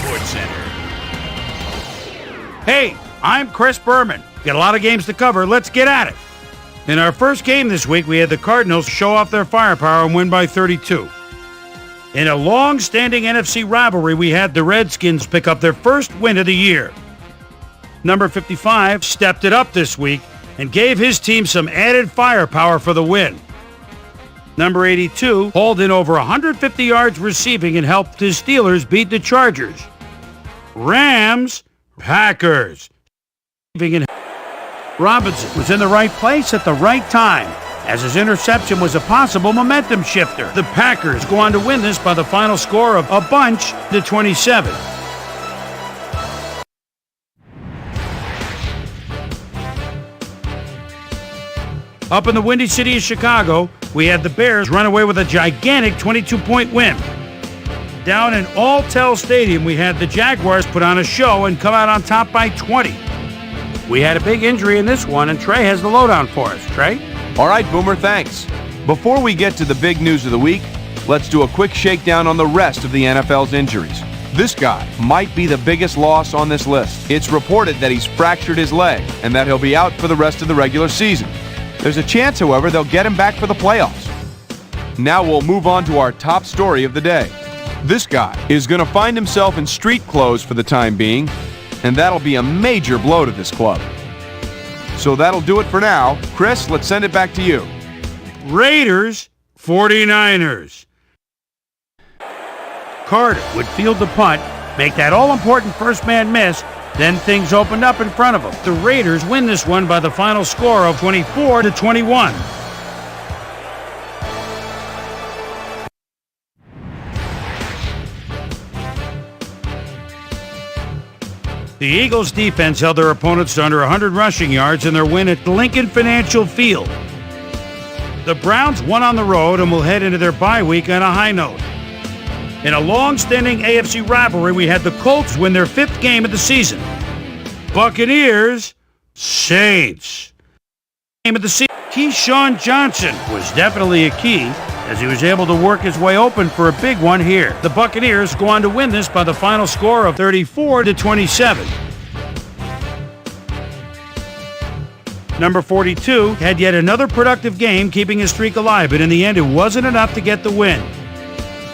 Sportscenter. Hey, I'm Chris Berman. Got a lot of games to cover. Let's get at it. In our first game this week, we had the Cardinals show off their firepower and win by 32. In a long-standing NFC rivalry, we had the Redskins pick up their first win of the year. Number 55 stepped it up this week and gave his team some added firepower for the win. Number 82 hauled in over 150 yards receiving and helped his Steelers beat the Chargers. Rams, Packers. Robinson was in the right place at the right time, as his interception was a possible momentum shifter. The Packers go on to win this by the final score of a bunch to 27. Up in the Windy City of Chicago, we had the Bears run away with a gigantic 22-point win. Down in Alltel Stadium, we had the Jaguars put on a show and come out on top by 20. We had a big injury in this one, and Trey has the lowdown for us. Trey? All right, Boomer, thanks. Before we get to the big news of the week, let's do a quick shakedown on the rest of the NFL's injuries. This guy might be the biggest loss on this list. It's reported that he's fractured his leg and that he'll be out for the rest of the regular season. There's a chance, however, they'll get him back for the playoffs. Now we'll move on to our top story of the day. This guy is going to find himself in street clothes for the time being, and that'll be a major blow to this club. So that'll do it for now. Chris, let's send it back to you. Raiders, 49ers. Carter would field the punt, make that all-important first man miss, then things opened up in front of them. The Raiders win this one by the final score of 24-21. The Eagles' defense held their opponents to under 100 rushing yards in their win at Lincoln Financial Field. The Browns won on the road and will head into their bye week on a high note. In a long-standing AFC rivalry, we had the Colts win their 5th game of the season. Buccaneers, Saints. Game of the season. Keyshawn Johnson was definitely a key, as he was able to work his way open for a big one here. The Buccaneers go on to win this by the final score of 34-27. Number 42 had yet another productive game, keeping his streak alive, but in the end it wasn't enough to get the win.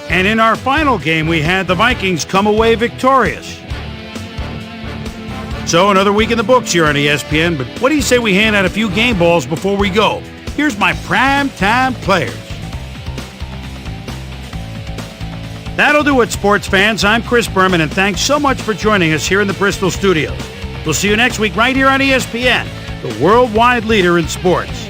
And in our final game, we had the Vikings come away victorious. So another week in the books here on ESPN, but what do you say we hand out a few game balls before we go? Here's my primetime players. That'll do it, sports fans. I'm Chris Berman, and thanks so much for joining us here in the Bristol studios. We'll see you next week right here on ESPN, the worldwide leader in sports.